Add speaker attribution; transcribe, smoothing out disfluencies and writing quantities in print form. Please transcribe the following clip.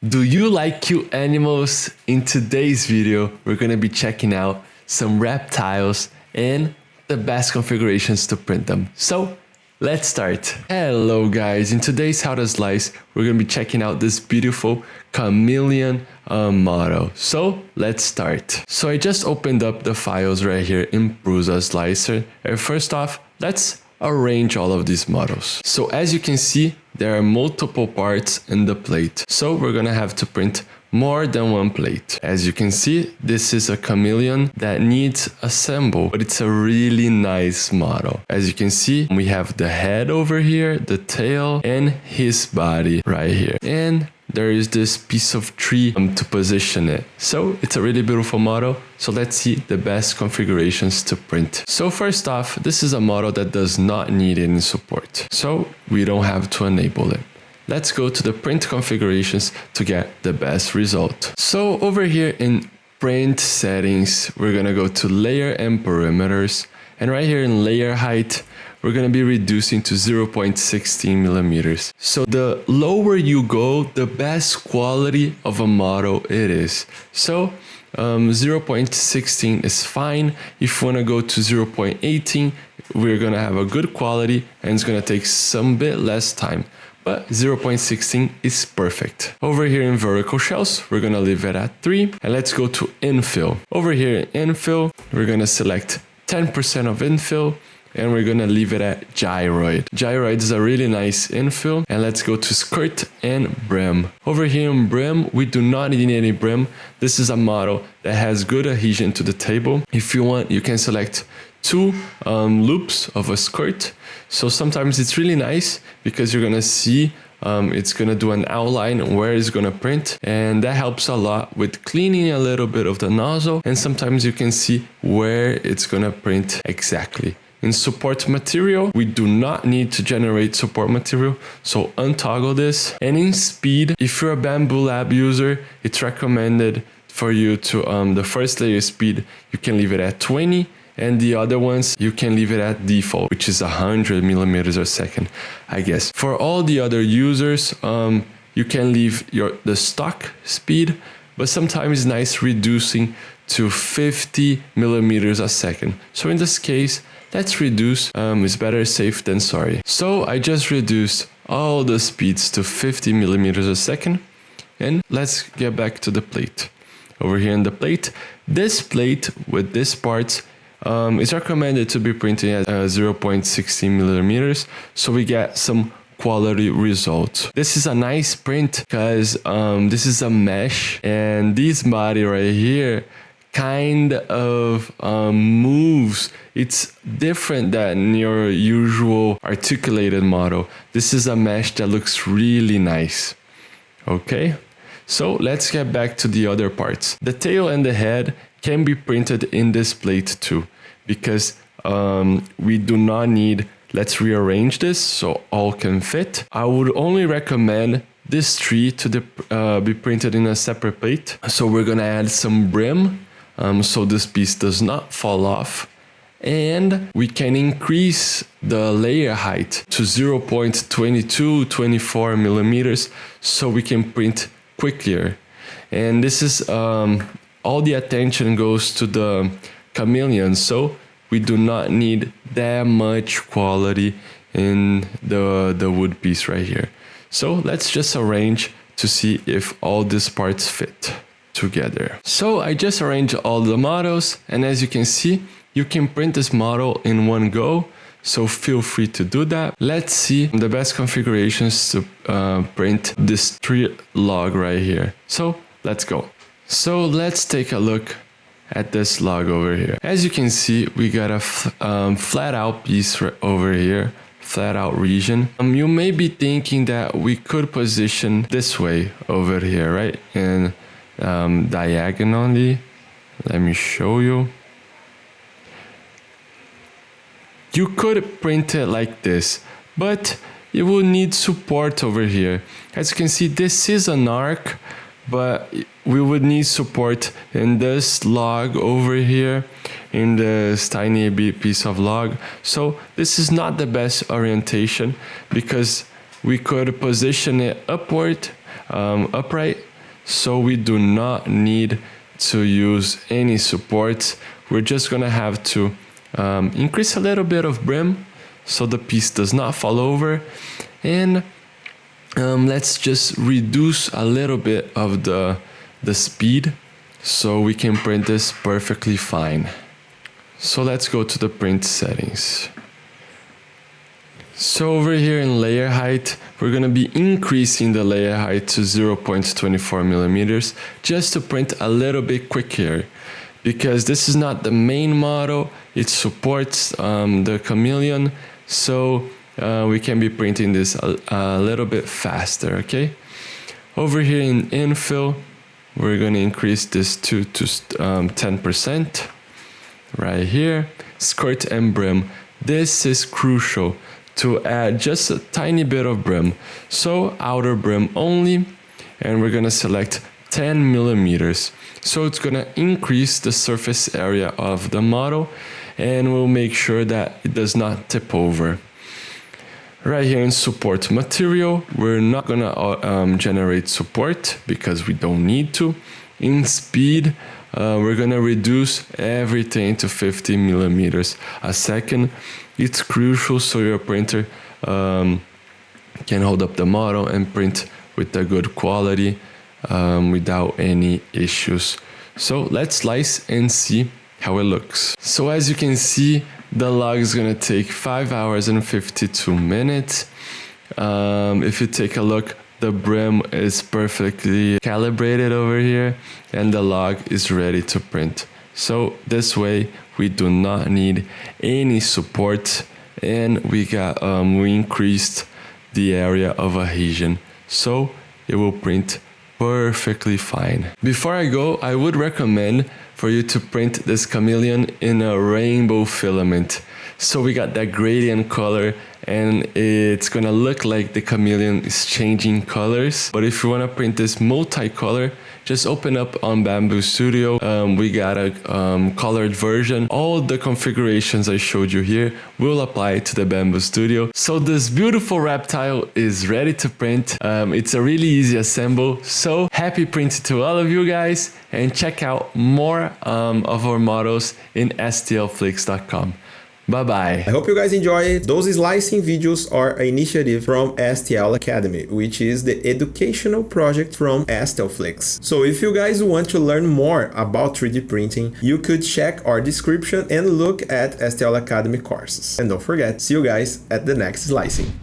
Speaker 1: Do you like cute animals? In today's video, we're going to be checking out some reptiles and the best configurations to print them. So let's start. Hello guys, in today's How to Slice, we're going to be checking out this beautiful Chameleon model. So let's start. So I just opened up the files right here in Prusa Slicer. And first off, let's arrange all of these models. So as you can see, there are multiple parts in the plate. So we're gonna have to print more than one plate. As you can see, this is a chameleon that needs a symbol, but it's a really nice model. As you can see, we have the head over here, the tail, and his body right here. And there is this piece of tree to position it. So it's a really beautiful model. So let's see the best configurations to print. So first off, this is a model that does not need any support. So we don't have to enable it. Let's go to the print configurations to get the best result. So over here in print settings, we're gonna go to layer and perimeters. And right here in layer height, we're going to be reducing to 0.16 millimeters. So the lower you go, the best quality of a model it is. So 0.16 is fine. If you want to go to 0.18, we're going to have a good quality and it's going to take some bit less time. But 0.16 is perfect. Over here in vertical shells, we're going to leave it at 3. And let's go to infill. Over here in infill, we're going to select 10% of infill. And we're gonna leave it at gyroid. Gyroid is a really nice infill. And let's go to skirt and brim. Over here in brim, we do not need any brim. This is a model that has good adhesion to the table. If you want, you can select 2 loops of a skirt. So sometimes it's really nice because you're gonna see it's gonna do an outline where it's gonna print, and that helps a lot with cleaning a little bit of the nozzle, and sometimes you can see where it's gonna print exactly. In support material, we do not need to generate support material, so untoggle this. And in speed, if you're a Bamboo Lab user, it's recommended for you to, the first layer speed, you can leave it at 20, and the other ones, you can leave it at default, which is 100 millimeters a second, I guess. For all the other users, you can leave the stock speed, but sometimes it's nice reducing to 50 millimeters a second. So in this case, let's reduce, it's better safe than sorry. So I just reduced all the speeds to 50 millimeters a second. And let's get back to the plate. Over here in the plate, this plate with this part is recommended to be printing at 0.16 millimeters. So we get some quality results. This is a nice print because this is a mesh, and this body right here kind of moves. It's different than your usual articulated model. This is a mesh that looks really nice. Okay, so let's get back to the other parts. The tail and the head can be printed in this plate too, because we do not need, let's rearrange this so all can fit. I would only recommend this tree to be printed in a separate plate. So we're gonna add some brim, so this piece does not fall off. And we can increase the layer height to 0.22-24 millimeters so we can print quicker. And this is all the attention goes to the chameleon, so we do not need that much quality in the wood piece right here. So let's just arrange to see if all these parts fit together. So I just arranged all the models, and as you can see, you can print this model in one go, so feel free to do that. Let's see the best configurations to print this tree log right here. So let's go. So let's take a look at this log over here. As you can see, we got a flat out piece over here, flat out region. You may be thinking that we could position this way over here, right? And diagonally, let me show you. You could print it like this, but it will need support over here. As you can see, this is an arc, but we would need support in this log over here, in this tiny piece of log. So this is not the best orientation because we could position it upward, upright, so we do not need to use any supports. We're just gonna have to increase a little bit of brim so the piece does not fall over, and let's just reduce a little bit of the speed so we can print this perfectly fine. So let's go to the print settings. So over here in layer height, we're gonna be increasing the layer height to 0.24 millimeters just to print a little bit quicker, because this is not the main model. It supports the Chameleon, so we can be printing this a little bit faster, okay? Over here in infill, we're gonna increase this to 10% right here. Skirt and brim. This is crucial to add just a tiny bit of brim. So outer brim only, and we're gonna select 10 millimeters. So it's gonna increase the surface area of the model, and we'll make sure that it does not tip over. Right here in support material, we're not gonna generate support because we don't need to. In speed, we're gonna reduce everything to 50 millimeters a second. It's crucial so your printer can hold up the model and print with a good quality without any issues. So let's slice and see how it looks. So as you can see, the log is gonna take 5 hours and 52 minutes. If you take a look, the brim is perfectly calibrated over here and the log is ready to print. So this way we do not need any support, and we increased the area of adhesion, so it will print perfectly fine. Before I go, I would recommend for you to print this Chameleon in a rainbow filament. So we got that gradient color, and it's gonna look like the Chameleon is changing colors. But if you wanna print this multicolor, just open up on Bamboo Studio. We got a colored version. All the configurations I showed you here will apply to the Bamboo Studio. So this beautiful reptile is ready to print. It's a really easy assemble. So happy printing to all of you guys, and check out more of our models in stlflix.com. Bye-bye.
Speaker 2: I hope you guys enjoy it. Those slicing videos are an initiative from STL Academy, which is the educational project from STL Flix. So if you guys want to learn more about 3D printing, you could check our description and look at STL Academy courses. And don't forget, see you guys at the next slicing.